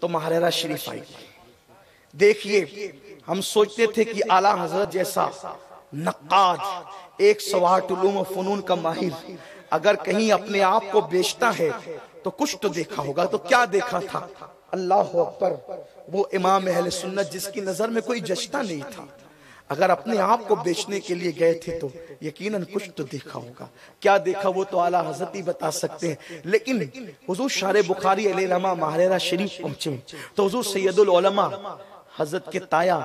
تو ماہرہ شریف آئی. دیکھیے ہم سوچتے تھے کہ اعلیٰ حضرت جیسا نقاد، ایک سوات علوم و فنون کا ماہر اگر کہیں اپنے آپ کو بیچتا ہے تو کچھ تو دیکھا ہوگا. تو کیا دیکھا تھا؟ اللہ اکبر، وہ امام اہل سنت جس کی نظر میں کوئی جچتا نہیں تھا، اگر اپنے آپ کو بیچنے کے لیے گئے تھے تو یقیناً کچھ تو دیکھا ہوگا. کیا دیکھا وہ تو اعلیٰ حضرت ہی بتا سکتے ہیں. لیکن حضور شارع بخاری علیہ رحمہ ماہرہ شریف پہنچے تو حضور سید العلماء حضرت کے تایا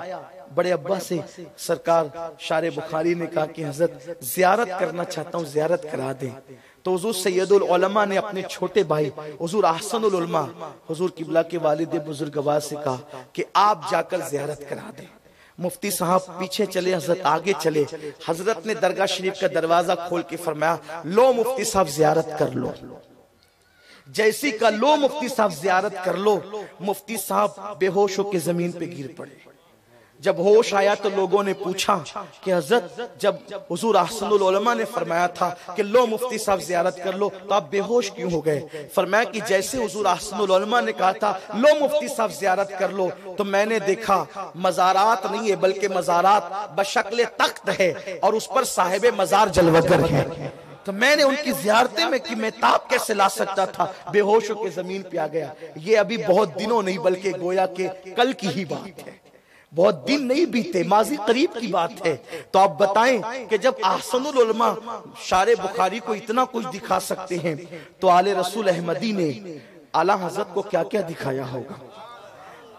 بڑے ابا سے سرکار شارع بخاری نے کہا کہ حضرت زیارت کرنا چاہتا ہوں، زیارت کرا دیں. تو حضور سید العلماء نے اپنے چھوٹے بھائی حضور احسن العلماء حضور قبلہ کے والد بزرگوار سے کہا کہ آپ جا کر زیارت کرا دیں. مفتی صاحب پیچھے چلے، حضرت آگے چلے. حضرت نے درگاہ شریف کا دروازہ کھول کے فرمایا لو مفتی صاحب زیارت کر لو. جیسی کا لو مفتی صاحب زیارت کر لو، مفتی صاحب بے ہوش ہو کے زمین پہ گر پڑے. جب ہوش آیا تو لوگوں نے پوچھا کہ حضرت جب حضور احسن العلماء نے فرمایا تھا کہ لو مفتی صاحب زیارت کر لو تو آپ بے ہوش کیوں ہو گئے؟ فرمایا کہ جیسے حضور احسن العلماء نے کہا تھا لو مفتی صاحب زیارت کر لو تو میں نے دیکھا مزارات نہیں ہے بلکہ مزارات بشکل تخت ہے اور اس پر صاحب مزار جلوگر ہے. تو میں نے ان کی زیارتیں میں کہ میں تاب کیسے لا سکتا تھا، بے ہوش ہو کے زمین پہ آ گیا. یہ ابھی بہت دنوں نہیں بلکہ گویا کہ کل کی ہی بات ہے، بہت دن نہیں بیتے، ماضی قریب کی بات ہے. تو آپ بتائیں کہ جب احسن العلماء شارع بخاری کو اتنا کچھ دکھا سکتے ہیں تو آل رسول احمدی نے اعلیٰ حضرت کو کیا کیا دکھایا ہوگا؟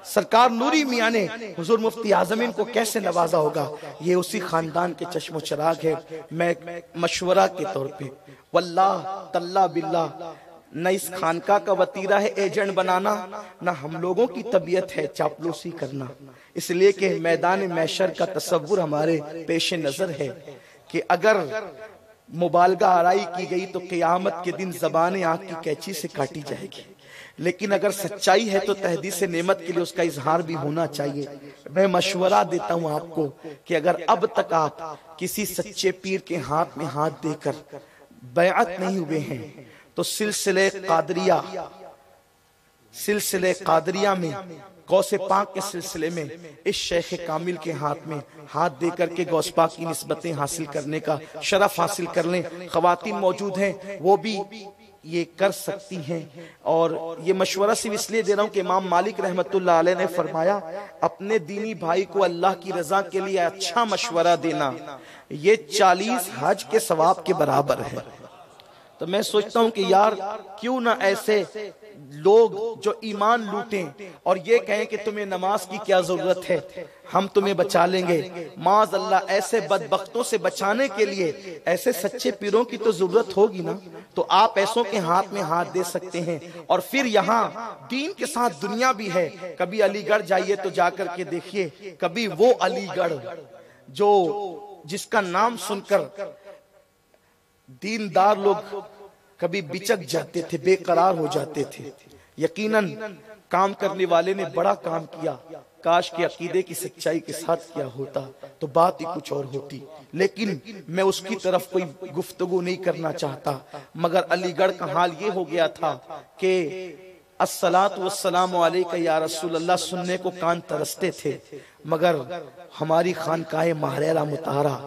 سرکار نوری میاں نے حضور مفتی اعظم ان کو کیسے نوازا ہوگا؟ یہ اسی خاندان کے چشم و چراغ ہے. میں مشورہ کے طور پہ واللہ تاللہ باللہ نہ اس خانقاہ کا وطیرہ ہے ایجنٹ بنانا، نہ ہم لوگوں کی طبیعت ہے چاپلوسی کرنا. اس لیے کہ میدان محشر کا تصور ہمارے پیش نظر ہے کہ اگر مبالغہ آرائی کی گئی تو قیامت کے دن زبان آنکھ کی کینچی سے کاٹی جائے گی. لیکن اگر سچائی ہے تو تحدیث نعمت کے لیے اس کا اظہار بھی ہونا چاہیے. میں مشورہ دیتا ہوں آپ کو کہ اگر اب تک آپ کسی سچے پیر کے ہاتھ میں ہاتھ دے کر بیعت نہیں ہوئے ہیں تو سلسلہ قادریہ میں غوث پاک کے سلسلے میں اس شیخ کامل کے ہاتھ میں ہاتھ دے کر کے غوث پاک کی نسبتیں حاصل کرنے کا شرف حاصل کر لیں. خواتین موجود ہیں وہ بھی یہ کر سکتی ہیں. اور یہ مشورہ صرف اس لیے دے رہا ہوں کہ امام مالک رحمت اللہ علیہ نے فرمایا اپنے دینی بھائی کو اللہ کی رضا کے لیے اچھا مشورہ دینا یہ 40 حج کے ثواب کے برابر ہے. تو میں سوچتا ہوں کہ یار کیوں نہ ایسے لوگ جو ایمان لوٹیں اور یہ کہیں کہ تمہیں نماز کی کیا ضرورت ہے، ہم تمہیں بچا لیں گے. معاذ اللہ ایسے بدبختوں سے بچانے کے لیے ایسے سچے پیروں کی تو ضرورت ہوگی نا. تو آپ ایسوں کے ہاتھ میں ہاتھ دے سکتے ہیں. اور پھر یہاں دین کے ساتھ دنیا بھی ہے. کبھی علی گڑھ جائیے تو جا کر کے دیکھیے، کبھی وہ علی گڑھ جس کا نام سن کر دیندار لوگ کبھی بچک جاتے تھے، بے قرار ہو جاتے تھے. یقیناً کام کرنے والے نے بڑا کام کیا. کاش کے عقیدے کی سچائی کے ساتھ کیا ہوتا تو بات ہی کچھ اور ہوتی. لیکن میں اس کی طرف کوئی گفتگو نہیں کرنا چاہتا. مگر علی گڑھ کا حال یہ ہو گیا تھا کہ الصلاۃ والسلام علیک یا رسول اللہ سننے کو کان ترستے تھے. مگر ہماری خانقاہ ماہرہ مطہرہ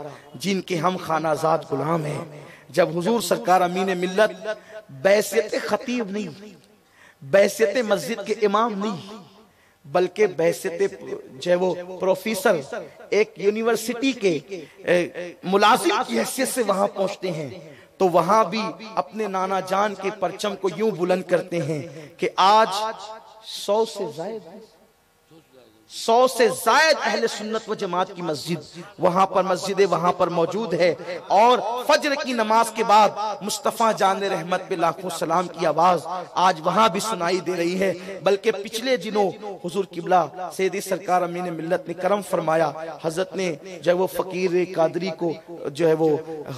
جن کے ہم خانہ زاد غلام ہیں، جب حضور سرکار امین ملت بحیثیت خطیب نہیں، بحیثیت مسجد کے امام نہیں، بلکہ بحیثیت جو ہے وہ پروفیسر ایک یونیورسٹی کے ملازم کی حیثیت سے وہاں پہنچتے ہیں تو وہاں بھی اپنے نانا جان کے پرچم کو یوں بلند کرتے ہیں کہ آج 100 سے زائد اہل سنت و جماعت کی مسجد وہاں پر موجود ہے. اور فجر کی نماز کے بعد مصطفیٰ جان رحمت پہ لاکھوں سلام کی آواز آج وہاں بھی سنائی دے رہی ہے. بلکہ پچھلے دنوں حضور قبلہ سیدی سرکار امین ملت نے کرم فرمایا، حضرت نے جو ہے وہ فقیر قادری کو جو ہے وہ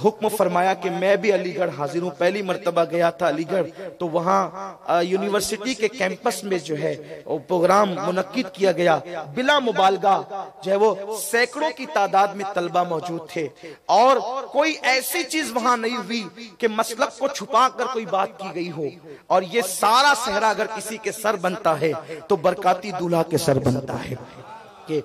حکم فرمایا کہ میں بھی علی گڑھ حاضر ہوں. پہلی مرتبہ گیا تھا علی گڑھ تو وہاں یونیورسٹی کے کیمپس میں جو ہے پروگرام منعقد کیا گیا. بلا مبالغہ جو ہے وہ سینکڑوں کی تعداد میں طلبہ موجود تھے، اور کوئی ایسی چیز وہاں نہیں ہوئی کہ مسلک کو چھپا کر کوئی بات کی گئی ہو، اور یہ سارا صحرا اگر کسی کے سر بنتا ہے تو برکاتی دولہا کے سر بنتا ہے۔ کہ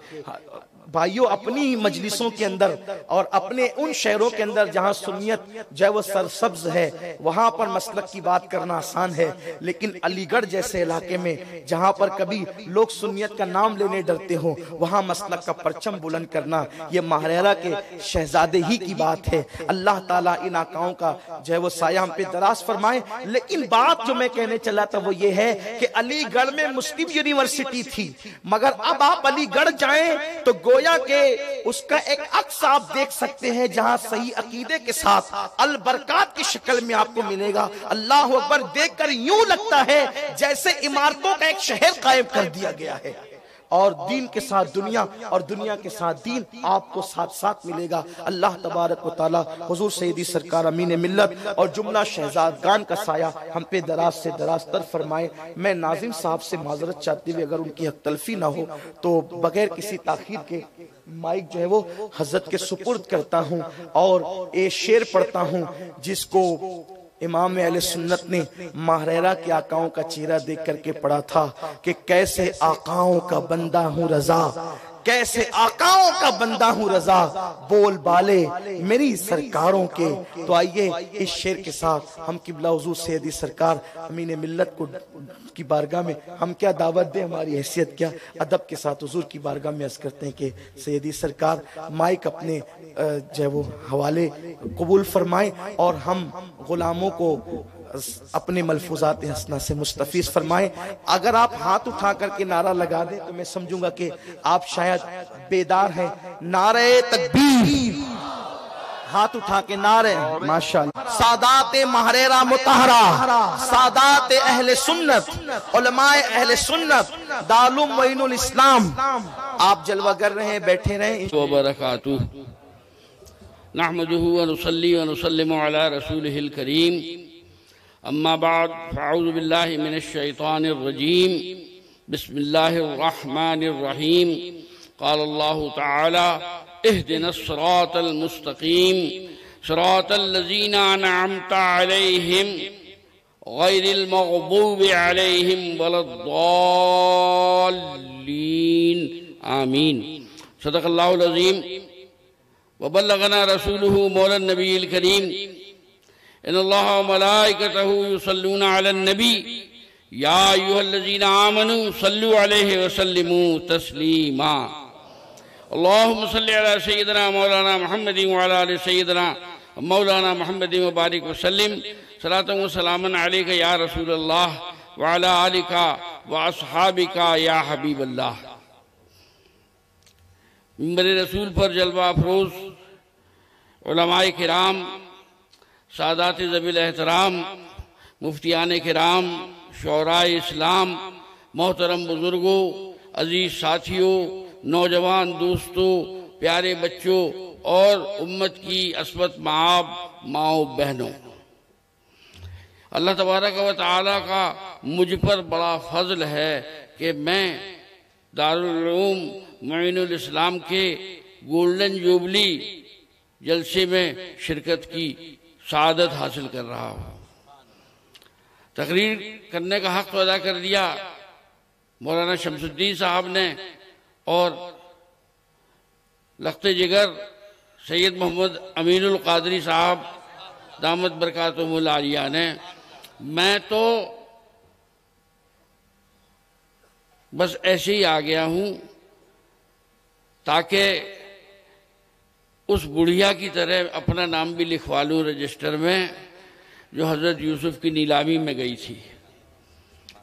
بھائیوں، اپنی مجلسوں کے اندر اور اپنے ان شہروں کے اندر جہاں سنیت جو ہے وہ سرسبز ہے، وہاں پر مسلک کی بات کرنا آسان ہے، لیکن علی گڑھ جیسے علاقے میں جہاں پر کبھی لوگ سنیت کا نام لینے ڈرتے ہوں، وہاں مسلک کا پرچم بلند کرنا یہ ماہریرہ کے شہزادے ہی کی بات ہے۔ اللہ تعالیٰ ان آقاؤں کا جو ہے وہ سایہ ہم پہ دراز فرمائے۔ لیکن بات جو میں کہنے چلا تھا وہ یہ ہے کہ علی گڑھ میں مسلم یونیورسٹی تھی، مگر اب آپ علی گڑھ جائیں تو گویا کہ اس کا ایک عکس آپ دیکھ سکتے ہیں جہاں صحیح عقیدے کے ساتھ البرکات کی شکل میں آپ کو ملے گا۔ اللہ اکبر، دیکھ کر یوں لگتا ہے جیسے عمارتوں کا ایک شہر قائم کر دیا گیا ہے، اور دین کے ساتھ دنیا اور دنیا کے ساتھ دین آپ کو ساتھ ساتھ ملے گا۔ اللہ تبارک و تعالی حضور سیدی سرکار امین ملت اور جملہ شہزادگان کا سایہ ہم پہ دراز سے دراز تر فرمائے۔ میں ناظم صاحب سے معذرت چاہتے ہوئے اگر ان کی حق تلفی نہ ہو تو بغیر کسی تاخیر کے مائک جو ہے وہ حضرت کے سپرد کرتا ہوں، اور ایک شعر پڑھتا ہوں جس کو امام اہل سنت نے ماہریرہ کے آقاؤں کا چہرہ دیکھ کر کے پڑھا تھا کہ کیسے آقاؤں کا بندہ ہوں رضا، کیسے آقاؤں کا بندہ ہوں رضا، بول بالے میری سرکاروں کے۔ تو آئیے اس شعر کے ساتھ ہم قبلہ حضور سیدی سرکار امین ملت کو کی بارگاہ میں ہم کیا دعوت دیں، ہماری حیثیت کیا، ادب کے ساتھ حضور کی بارگاہ میں عرض کرتے ہیں کہ سیدی سرکار مائک اپنے جو ہے وہ حوالے قبول فرمائیں، اور ہم غلاموں کو اپنے ملفوظات حسنہ سے مستفیض فرمائیں۔ اگر آپ ہاتھ اٹھا کر کے نعرہ لگا دیں تو میں سمجھوں گا کہ آپ شاید بیدار ہیں۔ نعرہ تکبیر، ہاتھ اٹھا کے نعرے ماشاءاللہ۔ سادات ماہریرہ مطہرہ، سادات اہل سنت، علماء اہل سنت، دارالعلوم معین الاسلام، آپ جلوہ گر رہے ہیں، بیٹھے رہیں وبرکاتہ۔ نحمدہ ونصلی ونسلم علی رسولہ الکریم، اما بعد فاعوذ باللہ من الشیطان الرجیم، بسم اللہ الرحمن الرحیم۔ قال اللہ تعالی اہدنا الصراط المستقیم صراط الذین انعمت علیہم غیر المغضوب علیہم ولا الضالین آمین۔ صدق اللہ العظیم وبلغنا رسولہ مولا النبی الکریم۔ ان اللہ وملائکتہ یصلون علی النبی یا ایہا الذین آمنوا صلوا علیہ وسلموا تسلیما۔ اللہم صلی علی سیدنا مولانا محمد وعلی آل سیدنا مولانا محمد وبارک وسلم، صلاۃ و سلاما علیک یا رسول اللہ وعلی آلک واصحابک یا حبیب اللہ۔ منبر رسول پر جلوہ افروز علماء کرام، سادات ذوی الاحترام، مفتیان کرام، شعراء اسلام، محترم بزرگوں، عزیز ساتھیوں، نوجوان دوستوں، پیارے بچوں اور امت کی عصمت معاب ماؤں بہنوں، اللہ تبارک و تعالیٰ کا مجھ پر بڑا فضل ہے کہ میں دارالعلوم معین الاسلام کے گولڈن جوبلی جلسے میں شرکت کی سعادت حاصل کر رہا ہوں۔ تقریر کرنے کا حق تو ادا کر دیا مولانا شمس الدین صاحب نے اور لخت جگر سید محمد امین القادری صاحب دامت برکاتہم العالیہ نے۔ میں تو بس ایسے ہی آ گیا ہوں تاکہ اس بڑھیا کی طرح اپنا نام بھی لکھوا لوں رجسٹر میں جو حضرت یوسف کی نیلامی میں گئی تھی۔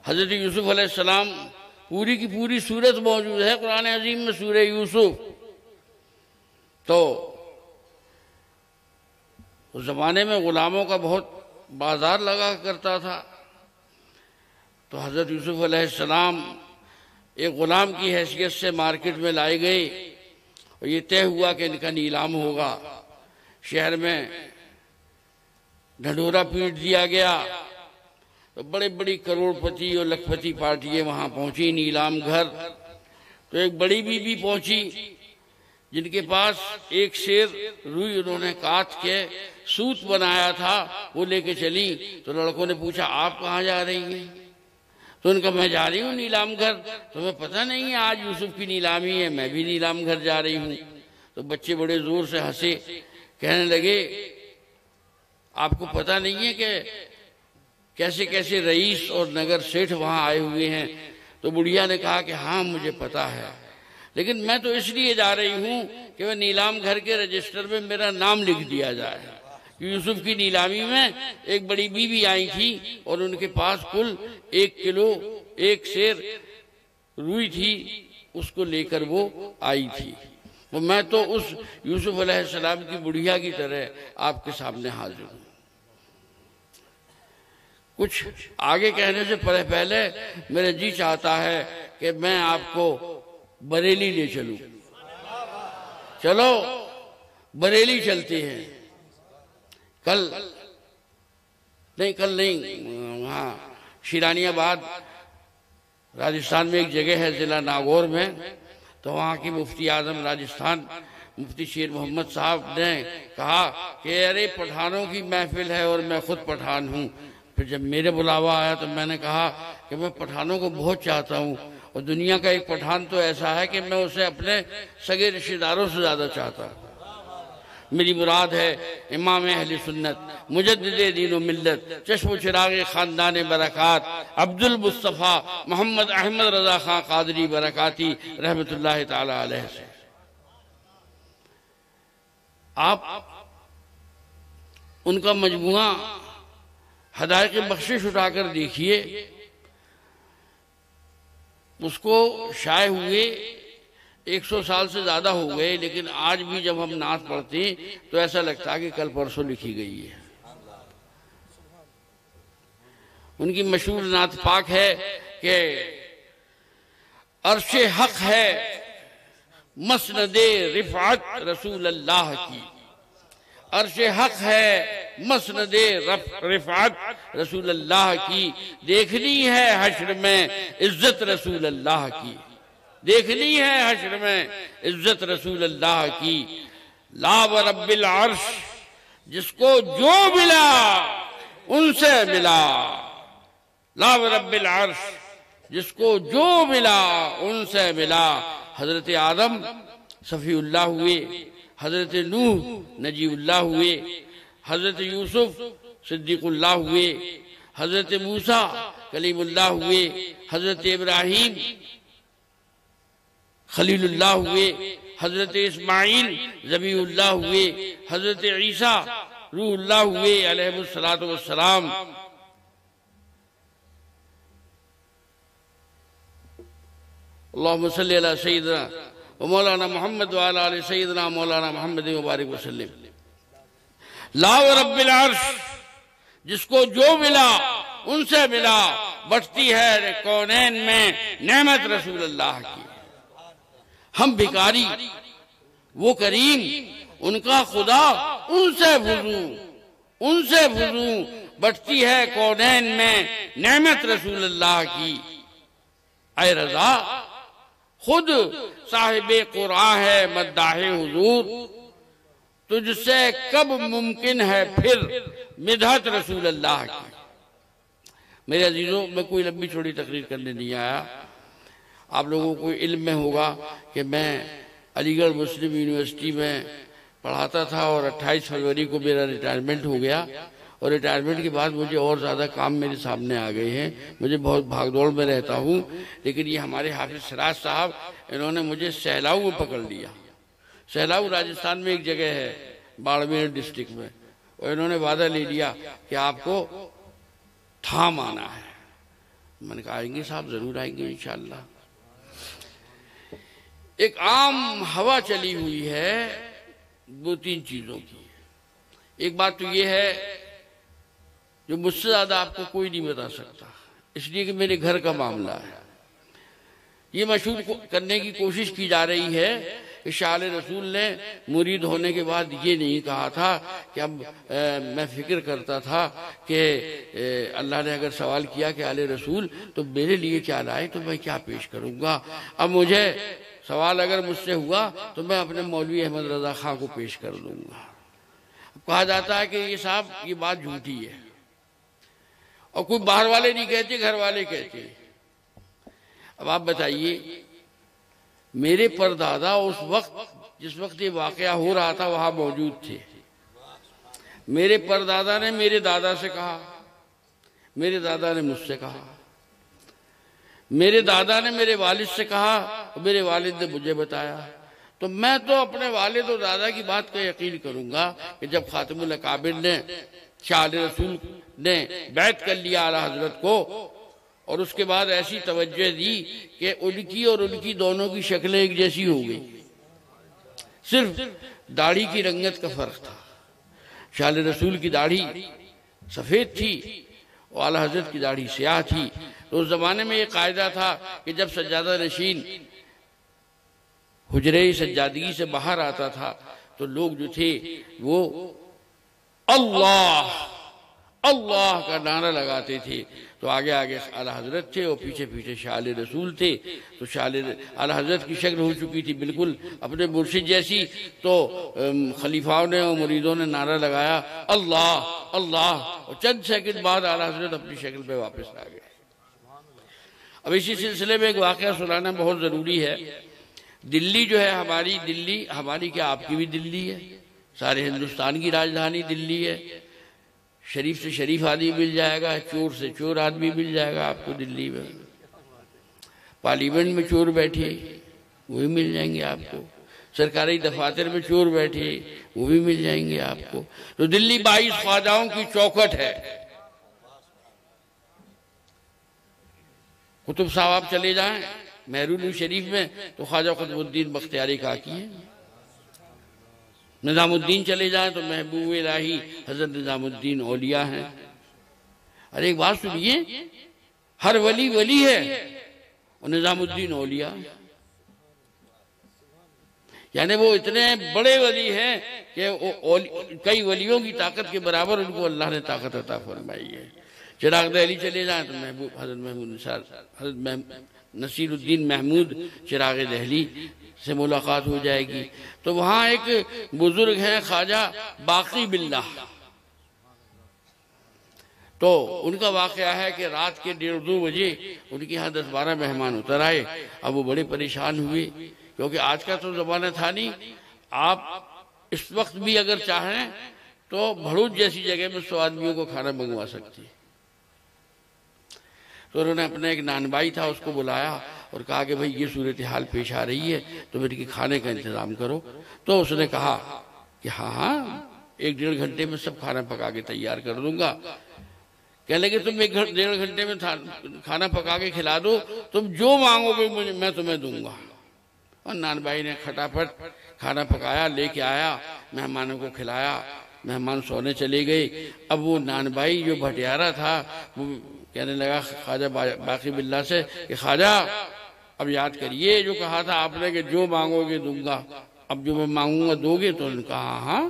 حضرت یوسف علیہ السلام پوری کی پوری سورت موجود ہے قرآن عظیم میں، سورہ یوسف۔ تو اس زمانے میں غلاموں کا بہت بازار لگا کرتا تھا، تو حضرت یوسف علیہ السلام ایک غلام کی حیثیت سے مارکیٹ میں لائے گئے، اور یہ طے ہوا کہ ان کا نیلام ہوگا۔ شہر میں ڈھنڈورا پیٹ دیا گیا، تو بڑے بڑی کروڑ پتی اور لکھ پتی پارٹیاں وہاں پہنچی نیلام گھر۔ تو ایک بڑی بی بی پہنچی جن کے پاس ایک سیر روئی انہوں نے کاٹ کے سوت بنایا تھا، وہ لے کے چلی۔ تو لڑکوں نے پوچھا آپ کہاں جا رہی ہیں؟ تو ان کا میں جا رہی ہوں نیلام گھر۔ تمہیں پتہ نہیں ہے آج یوسف کی نیلامی ہے، میں بھی نیلام گھر جا رہی ہوں۔ تو بچے بڑے زور سے ہنسے، کہنے لگے آپ کو پتہ نہیں ہے کہ کیسے کیسے رئیس اور نگر سیٹھ وہاں آئے ہوئے ہیں؟ تو بڑھیا نے کہا کہ ہاں مجھے پتہ ہے، لیکن میں تو اس لیے جا رہی ہوں کہ وہ نیلام گھر کے رجسٹر میں میرا نام لکھ دیا جائے۔ یوسف کی نیلامی میں ایک بڑی بی بی آئی تھی اور ان کے پاس کل 1 کلو 1 سیر روئی تھی، اس کو لے کر وہ آئی تھی۔ تو میں تو اس یوسف علیہ السلام کی بڑھیا کی طرح آپ کے سامنے حاضر ہوں۔ کچھ آگے کہنے سے پہلے میرا جی چاہتا ہے کہ میں آپ کو بریلی لے چلوں۔ چلو بریلی چلتے ہیں۔ کل نہیں وہاں شیرانی آباد راجستھان میں ایک جگہ ہے ضلع ناگور میں، تو وہاں کی مفتی اعظم راجستھان مفتی شیر محمد صاحب نے کہا کہ ارے پٹھانوں کی محفل ہے اور میں خود پٹھان ہوں۔ پھر جب میرے بلاوا آیا تو میں نے کہا کہ میں پٹھانوں کو بہت چاہتا ہوں، اور دنیا کا ایک پٹھان تو ایسا ہے کہ میں اسے اپنے سگے رشتہ داروں سے زیادہ چاہتا ہوں۔ میری مراد ہے امام اہل سنت، مجدد دین و ملت، چشم و چراغ خاندان برکات، عبد المصطفیٰ محمد احمد رضا خان قادری برکاتی رحمت اللہ تعالی علیہ سے۔ آپ ان کا مجموعہ ہدایت بخشش اٹھا کر دیکھیے، اس کو شائع ہوئے 100 سال سے زیادہ ہو گئے، لیکن آج بھی جب ہم نعت پڑھتے ہیں تو ایسا لگتا ہے کہ کل پرسوں لکھی گئی ہے۔ ان کی مشہور نعت پاک ہے کہ عرش حق ہے مسند رفعت رسول اللہ کی، عرش حق ہے مسند رفعت رسول اللہ کی، دیکھنی ہے حشر میں عزت رسول اللہ کی، دیکھنی ہے حشر میں عزت رسول اللہ کی۔ لا ورب العرش جس کو جو ملا ان سے ملا، لا ورب العرش جس کو جو ملا ان سے ملا۔ حضرت آدم صفی اللہ ہوئے، حضرت نوح نجی اللہ ہوئے، حضرت یوسف صدیق اللہ ہوئے، حضرت موسیٰ کلیم اللہ ہوئے، حضرت ابراہیم خلیل اللہ ہوئے، حضرت اسماعیل ذبیح اللہ ہوئے، حضرت عیسیٰ روح اللہ ہوئے علیہ السلام۔ اللہم صلی علی سیدنا و مولانا محمد وعلی آل سیدنا مولانا محمد مبارک وسلم۔ لا ورب العرش جس کو جو ملا ان سے ملا، بٹتی ہے کونین میں نعمت رسول اللہ کی۔ ہم بھکاری وہ کریم ان کا خدا ان سے وضو، بٹتی ہے کونین میں نعمت رسول اللہ کی۔ اے رضا خود صاحب قرآن ہے مداح حضور، تجھ سے کب ممکن ہے پھر مدحت رسول اللہ کی۔ میرے عزیزوں، میں کوئی لمبی چھوڑی تقریر کرنے نہیں آیا۔ آپ لوگوں کو علم میں ہوگا کہ میں علی گڑھ مسلم یونیورسٹی میں پڑھاتا تھا اور 28 فروری کو میرا ریٹائرمنٹ ہو گیا، اور ریٹائرمنٹ کے بعد مجھے اور زیادہ کام میرے سامنے آ گئے ہیں، مجھے بہت بھاگ دوڑ میں رہتا ہوں۔ لیکن یہ ہمارے حافظ سراج صاحب انہوں نے مجھے سہلاؤ میں پکڑ لیا۔ سہلاؤ راجستھان میں ایک جگہ ہے باڑمیر ڈسٹرکٹ میں، اور انہوں نے وعدہ لے لیا کہ آپ کو تھام آنا ہے۔ میں نے کہا آئیں گے صاحب، ضرور آئیں گے انشاءاللہ۔ ایک عام ہوا چلی ہوئی ہے 2-3 چیزوں کی۔ ایک بات تو یہ ہے جو مجھ سے زیادہ آپ کو کوئی نہیں بتا سکتا، اس لیے کہ میرے گھر کا معاملہ ہے۔ یہ مشہور کرنے کی کوشش کی جا رہی ہے کہ شاہ رسول نے مرید ہونے کے بعد یہ نہیں کہا تھا کہ اب میں فکر کرتا تھا کہ اللہ نے اگر سوال کیا کہ آل رسول تو میرے لیے کیا لائے تو میں کیا پیش کروں گا، اب مجھے سوال اگر مجھ سے ہوا تو میں اپنے مولوی احمد رضا خان کو پیش کر دوں گا۔ کہا جاتا ہے کہ یہ صاحب یہ بات جھوٹی ہے، اور کوئی باہر والے نہیں کہتے، گھر والے کہتے۔ اب آپ بتائیے، میرے پردادا اس وقت جس وقت یہ واقعہ ہو رہا تھا وہاں موجود تھے۔ میرے پردادا نے میرے دادا سے کہا، میرے دادا نے مجھ سے کہا، میرے دادا نے میرے والد سے کہا، میرے والد نے مجھے بتایا۔ تو میں تو اپنے والد اور دادا کی بات کا یقین کروں گا کہ جب خاتم الاکابر نے شاہ رسول نے بیعت کر لیا اعلیٰ حضرت کو، اور اس کے بعد ایسی توجہ دی کہ ان کی اور ان کی دونوں کی شکلیں ایک جیسی ہو گئی، صرف داڑھی کی رنگت کا فرق تھا۔ شاہ رسول کی داڑھی سفید تھی اور اعلیٰ حضرت کی داڑھی سیاہ تھی۔ تو اس زمانے میں یہ قاعدہ تھا کہ جب سجادہ نشین حجرے سجادگی سے باہر آتا تھا تو لوگ جو تھے وہ اللہ اللہ کا نعرہ لگاتے تھے۔ تو آگے آگے اعلیٰ حضرت تھے اور پیچھے پیچھے شاہ رسول تھے۔ تو اعلیٰ حضرت کی شکل ہو چکی تھی بالکل اپنے مرشد جیسی، تو خلیفاؤں نے اور مریدوں نے نعرہ لگایا اللہ اللہ، اور چند سیکنڈ بعد اعلیٰ حضرت اپنی شکل پہ واپس آ گئے۔ اب اسی سلسلے میں ایک واقعہ سنانا بہت ضروری ہے۔ دلی جو ہے ہماری، دلی ہماری کیا آپ کی بھی دلی ہے، سارے ہندوستان کی راجدھانی دلی ہے۔ شریف سے شریف آدمی مل جائے گا، چور سے چور آدمی مل جائے گا آپ کو دلی میں۔ پارلیمنٹ میں چور بیٹھے وہ بھی مل جائیں گے آپ کو، سرکاری دفاتر میں چور بیٹھے وہ بھی مل جائیں گے آپ کو۔ تو دلی 22 خواجاؤں کی چوکٹ ہے۔ قطب صاحب آپ چلے جائیں مہرون شریف میں تو خواجہ قطب الدین بختیاری کاکی ہیں، نظام الدین چلے جائیں تو محبوب الہی حضرت نظام الدین اولیاء ہیں۔ اور ایک بات سنیے، ہر ولی ولی ہے اور نظام الدین اولیاء، یعنی وہ اتنے بڑے ولی ہیں کہ کئی ولیوں کی طاقت کے برابر ان کو اللہ نے طاقت عطا فرمائی ہے۔ چراغ دہلی چلے جائیں تو حضرت نصیر الدین محمود چراغ دہلی سے ملاقات ہو جائے گی۔ تو وہاں ایک بزرگ ہیں خواجہ باقی باللہ، تو ان کا واقعہ ہے کہ رات کے 1:30 بجے ان کے ہاں 10-12 مہمان اتر آئے۔ اب وہ بڑے پریشان ہوئے کیونکہ آج کا تو زمانہ تھا نہیں، آپ اس وقت بھی اگر چاہیں تو بھڑوچ جیسی جگہ میں 100 آدمیوں کو کھانا منگوا سکتی۔ تو انہوں نے اپنے ایک نانبائی تھا اس کو بلایا اور کہا کہ بھئی یہ صورتحال پیش آ رہی ہے تو میرے کی کھانے کا انتظام کرو۔ تو اس نے کہا کہ ہاں 1-1.5 گھنٹے میں سب کھانا پکا کے تیار کر دوں گا۔ کہنے لگے تم 1-1.5 گھنٹے میں کھانا پکا کے کھلا دو، تم جو مانگو گے میں تمہیں دوں گا۔ اور نانبائی نے کھٹاپٹ کھانا پکایا، لے کے آیا، مہمانوں کو کھلایا، مہمان سونے چلے گئے۔ اب وہ نانبائی جو بھٹیارا تھا وہ کہنے لگا خواجہ باقی باللہ سے کہ خواجہ اب یاد کریے جو کہا تھا آپ نے کہ جو مانگو گے دوں گا، اب جو میں مانگوں گا دو گے؟ تو انہوں نے کہا ہاں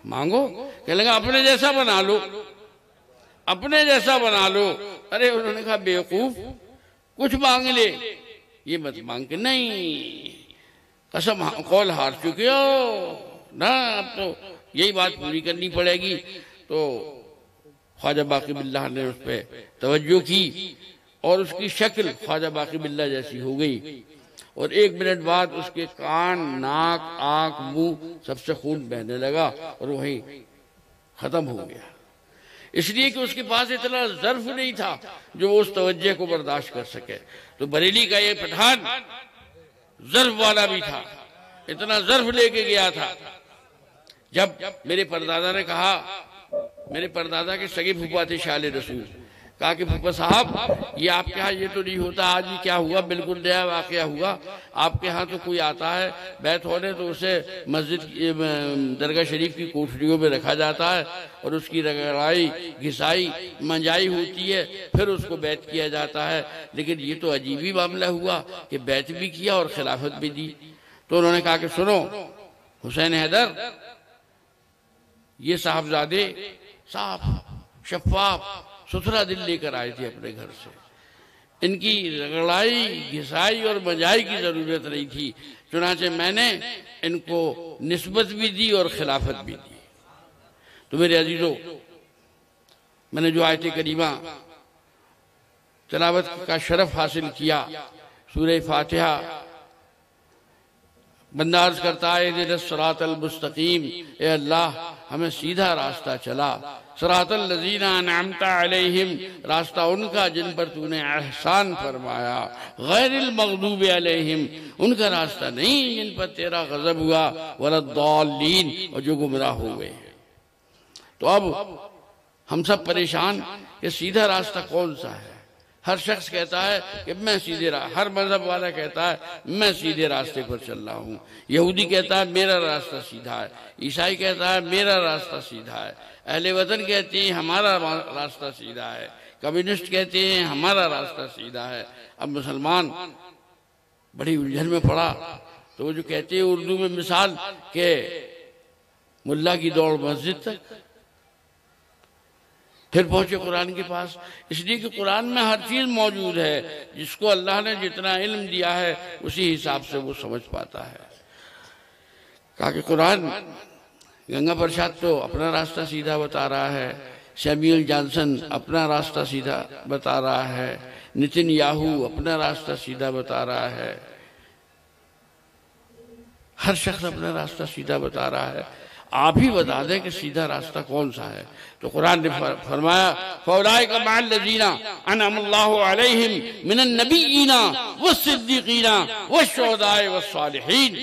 مانگو۔ کہنے لگا اپنے جیسا بنا لو، اپنے جیسا بنا لو۔ ارے انہوں نے کہا بیوقوف، کچھ مانگ لے، یہ مت مانگ کے نہیں، قسم قول ہار چکے ہو نا، اب تو یہی بات پوری کرنی پڑے گی۔ تو خواجہ باقی باللہ نے اس پہ توجہ کی اور اس کی شکل خواجہ باقی باللہ جیسی ہو گئی، اور 1 منٹ بعد اس کے کان، ناک، آنکھ، منہ سب سے خون بہنے لگا اور وہیں ختم ہو گیا۔ اس لیے کہ اس کے پاس اتنا ظرف نہیں تھا جو وہ اس توجہ کو برداشت کر سکے۔ تو بریلی کا یہ پٹھان ظرف والا بھی تھا، اتنا ظرف لے کے گیا تھا۔ جب میرے پردادا نے کہا، میرے پردادا کے سگے پھوپھا تھے شاہ رسول، کہا کہ پھوپھا صاحب یہ آپ کے ہاں یہ تو نہیں ہوتا، آج یہ کیا ہوا، بالکل نیا واقعہ ہوا۔ آپ کے ہاں تو کوئی آتا ہے بیعت ہونے تو اسے مسجد درگاہ شریف کی کوٹھریوں میں رکھا جاتا ہے اور اس کی رگڑائی، گھسائی، منجائی ہوتی ہے، پھر اس کو بیعت کیا جاتا ہے۔ لیکن یہ تو عجیب ہی معاملہ ہوا کہ بیعت بھی کیا اور خلافت بھی دی۔ تو انہوں نے کہا کہ سنو حسین حیدر، یہ صاحبزادے صاف شفاف ستھرا دل لے کر آئے تھے اپنے گھر سے، ان کی رگڑائی گھسائی اور بجائی کی ضرورت نہیں تھی، چنانچہ میں نے ان کو نسبت بھی دی اور خلافت بھی دی۔ تو میرے عزیزو، میں نے جو آیت کریمہ تلاوت کا شرف حاصل کیا، سورہ فاتحہ، بندہ عرض کرتا ہے اہدنا الصراط المستقیم، اے اللہ ہمیں سیدھا راستہ چلا، صراط الذین انعمت علیہم، راستہ ان کا جن پر تو نے احسان فرمایا، غیر المغضوب علیہم، ان کا راستہ نہیں جن پر تیرا غضب ہوا، ولا الضالین، اور جو گمراہ ہوئے۔ تو اب ہم سب پریشان کہ سیدھا راستہ کون سا ہے؟ ہر شخص کہتا ہے کہ میں سیدھے ہر مذہب والا کہتا ہے میں سیدھے راستے پر چل رہا ہوں، یہودی کہتا ہے میرا راستہ سیدھا ہے، عیسائی کہتا ہے میرا راستہ سیدھا ہے، اہل وطن کہتے ہیں ہمارا راستہ سیدھا ہے، کمیونسٹ کہتے ہیں ہمارا راستہ سیدھا ہے۔ اب مسلمان بڑی الجھن میں پڑا، تو وہ جو کہتے ہیں اردو میں مثال کہ ملا کی دوڑ مسجد تک، پھر پہنچے قرآن کے پاس، اس لیے کہ قرآن میں ہر چیز موجود ہے، جس کو اللہ نے جتنا علم دیا ہے اسی حساب سے وہ سمجھ پاتا ہے۔ کہا کہ قرآن، گنگا پرساد تو اپنا راستہ سیدھا بتا رہا ہے، سیموئل جانسن اپنا راستہ سیدھا بتا رہا ہے، نتن یاہو اپنا راستہ سیدھا بتا رہا ہے، ہر شخص اپنا راستہ سیدھا بتا رہا ہے، آپ ہی بتا دیں کہ سیدھا راستہ کون سا ہے۔ تو قرآن نے فرمایا فَأُولَٰئِكَ مَعَ الَّذِينَ أَنْعَمَ اللَّهُ عَلَيْهِمْ مِنَ النَّبِيِّينَ وَالصِّدِّيقِينَ وَالشُّهَدَاءِ وَالصَّالِحِينَ،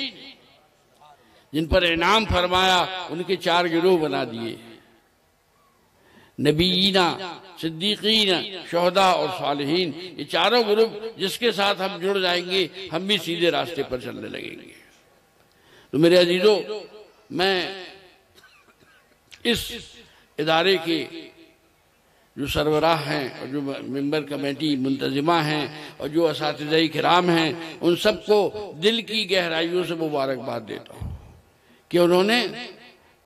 جن پر انعام فرمایا ان کے 4 گروہ بنا دیے، نبیین، صدیقین، شہداء اور صالحین، یہ چاروں گروہ جس کے ساتھ ہم جڑ جائیں گے ہم بھی سیدھے راستے پر چلنے لگیں گے۔ تو میرے عزیزو، میں اس ادارے کے جو سربراہ ہیں اور جو ممبر کمیٹی منتظمہ ہیں اور جو اساتذہ کرام ہیں، ان سب کو دل کی گہرائیوں سے مبارکباد دیتا ہوں کہ انہوں نے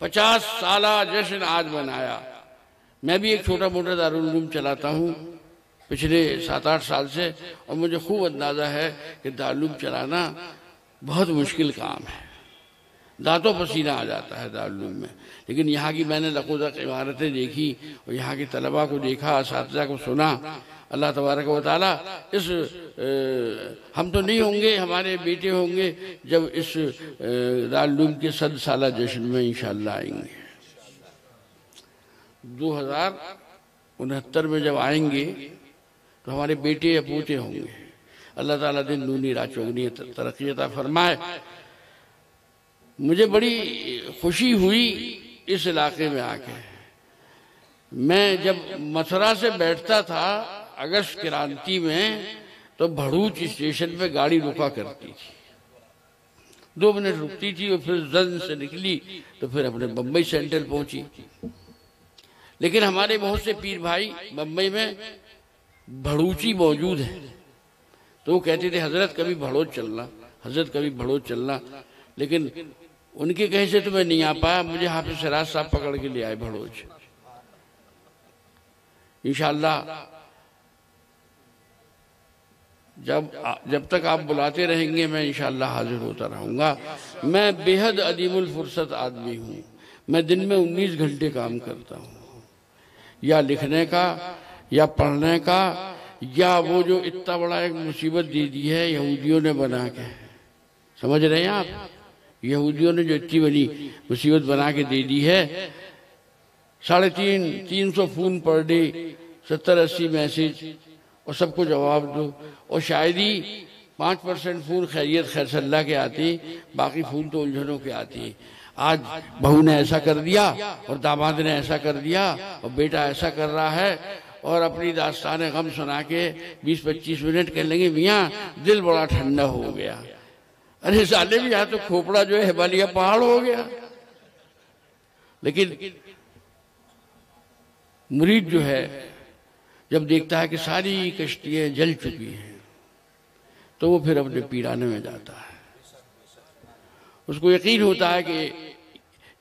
50 سالہ جشن آج منایا۔ میں بھی ایک چھوٹا موٹا دارالعلوم چلاتا ہوں پچھلے 7-8 سال سے، اور مجھے خوب اندازہ ہے کہ دارالعلوم چلانا بہت مشکل کام ہے، دانتوں پسینہ آ جاتا ہے دارالعلوم میں، لیکن یہاں کی میں نے لقودق عمارتیں دیکھی اور یہاں کی طلباء کو دیکھا، اساتذہ کو سنا۔ اللہ تبارک و تعالیٰ اس ہم تو نہیں ہوں گے، ہمارے بیٹے ہوں گے جب اس دارالعلوم کے 100 سالہ جشن میں انشاءاللہ آئیں گے، 2069 میں جب آئیں گے تو ہمارے بیٹے یا پوتے ہوں گے۔ اللہ تعالیٰ دن دونی رات چوگنی ترقی عطا فرمائے۔ مجھے بڑی خوشی ہوئی اس علاقے میں آ کے۔ میں جب متھرا سے بیٹھتا تھا اگست کرانتی میں تو بھڑوچ اسٹیشن پہ گاڑی رکا کرتی تھی، 2 منٹ رکتی تھی اور پھر زن سے نکلی تو پھر اپنے بمبئی سینٹرل پہنچی۔ لیکن ہمارے بہت سے پیر بھائی بمبئی میں بھڑوچی موجود ہیں، تو وہ کہتے تھے حضرت کبھی بھڑوچ چلنا، حضرت کبھی بھڑوچ چلنا، لیکن ان کے کہیں سے تو میں نہیں آ پایا، مجھے حافظ سراج صاحب پکڑ کے لے آئے بھڑوچ۔ انشاءاللہ جب تک آپ بلاتے رہیں گے میں انشاءاللہ حاضر ہوتا رہوں گا۔ میں بے حد عدیم الفرصت آدمی ہوں، میں دن میں 19 گھنٹے کام کرتا ہوں، یا لکھنے کا یا پڑھنے کا، یا وہ جو اتنا بڑا ایک مصیبت دے دی ہے یہودیوں نے بنا کے، سمجھ رہے ہیں آپ؟ یہودیوں نے جو اتنی بڑی مصیبت بنا کے دے دی ہے، 350 فون پر ڈے، 70-80 میسیج، اور سب کو جواب دو، اور شاید ہی 5% فون خیریت خیر صلی اللہ کے آتی، باقی فون تو الجھنوں کے آتی۔ آج بہو نے ایسا کر دیا اور داماد نے ایسا کر دیا اور بیٹا ایسا کر رہا ہے، اور اپنی داستان غم سنا کے 20-25 منٹ کہہ لیں گے میاں دل بڑا ٹھنڈا ہو گیا۔ ارے سالے بھی یہاں تو کھوپڑا جو ہے ہمالیہ پہاڑ ہو گیا۔ لیکن مرید جو ہے جب دیکھتا ہے کہ ساری کشتیاں جل چکی ہیں تو وہ پھر اپنے پیرانے میں جاتا ہے۔ اس کو یقین ہوتا ہے کہ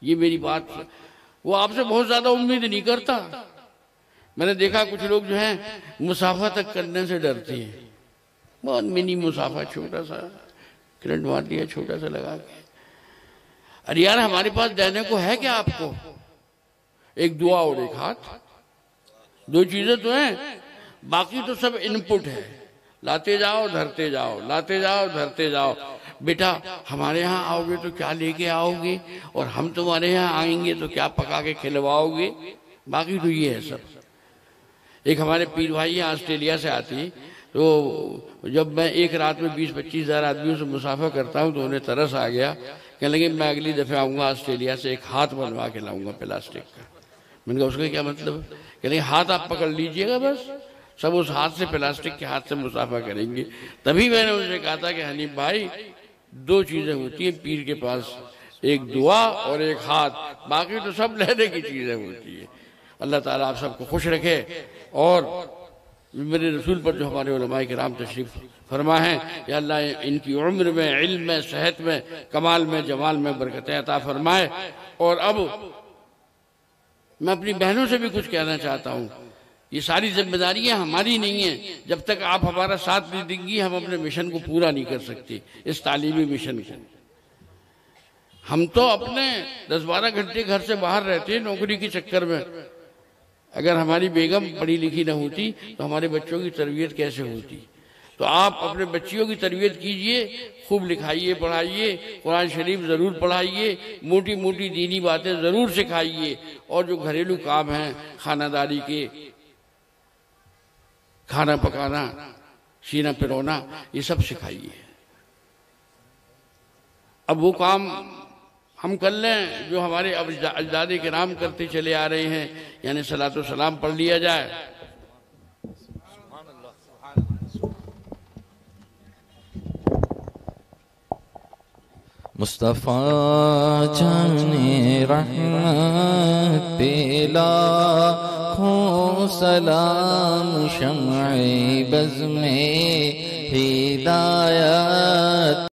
یہ میری بات، وہ آپ سے بہت زیادہ امید نہیں کرتا۔ میں نے دیکھا کچھ لوگ جو ہیں مسافہ تک کرنے سے ڈرتے ہیں، بہت منی مسافہ، چھوٹا سا کرنٹ مار دیا چھوٹا سا لگا کے۔ ارے یار ہمارے پاس دینے کو ہے کیا آپ کو؟ ایک دعا اور ایک ہاتھ، دو چیزیں تو ہیں، باقی تو سب انپٹ ہے، لاتے جاؤ دھرتے جاؤ، لاتے جاؤ دھرتے جاؤ۔ بیٹا ہمارے ہاں آؤ گے تو کیا لے کے آؤ گے، اور ہم تمہارے یہاں آئیں گے تو کیا پکا کے کھلواؤ گے، باقی تو یہ ہے سب۔ ایک ہمارے پیر بھائی یہاں آسٹریلیا سے آتی، تو جب میں ایک رات میں 20-25 ہزار آدمیوں سے مسافر کرتا ہوں تو انہیں ترس آ گیا، کہنے لگے میں اگلی دفعہ آؤں گا آسٹریلیا سے ایک ہاتھ بنوا کے لاؤں گا پلاسٹک کا۔ میں نے کہا اس کا کیا مطلب ہے؟ کہنے لگے ہاتھ آپ پکڑ لیجئے گا، بس سب اس ہاتھ سے، پلاسٹک کے ہاتھ سے مسافر کریں گے۔ تبھی میں نے ان سے کہا تھا کہ حنیف بھائی دو چیزیں ہوتی ہیں پیر کے پاس، ایک دعا اور ایک ہاتھ، باقی تو سب لینے کی چیزیں ہوتی ہیں۔ اللہ تعالیٰ آپ سب کو خوش رکھے، اور میرے رسول پر جو ہمارے علماء کرام تشریف فرما ہے، یا اللہ ان کی عمر میں، علم میں، صحت میں، کمال میں، جمال میں برکتیں عطا فرمائے۔ اور اب میں اپنی بہنوں سے بھی کچھ کہنا چاہتا ہوں، یہ ساری ذمہ داریاں ہماری نہیں ہیں، جب تک آپ ہمارا ساتھ نہیں دیں گی ہم اپنے مشن کو پورا نہیں کر سکتے، اس تعلیمی مشن کو۔ ہم تو اپنے 10-12 گھنٹے گھر سے باہر رہتے ہیں نوکری کے چکر میں، اگر ہماری بیگم پڑھی لکھی نہ ہوتی تو ہمارے بچوں کی تربیت کیسے ہوتی؟ تو آپ اپنے بچیوں کی تربیت کیجئے، خوب لکھائیے، پڑھائیے، قرآن شریف ضرور پڑھائیے، موٹی موٹی دینی باتیں ضرور سکھائیے، اور جو گھریلو کام ہیں خانہ داری کے، کھانا پکانا، سینہ پرونا، یہ سب سکھائیے۔ اب وہ کام ہم کر لیں جو ہمارے اجداد کرام کرتے چلے آ رہے ہیں، یعنی صلاۃ و سلام پڑھ لیا جائے۔ مصطفیٰ جان رحمت پہ لاکھوں سلام، شمع بز میں ہدایت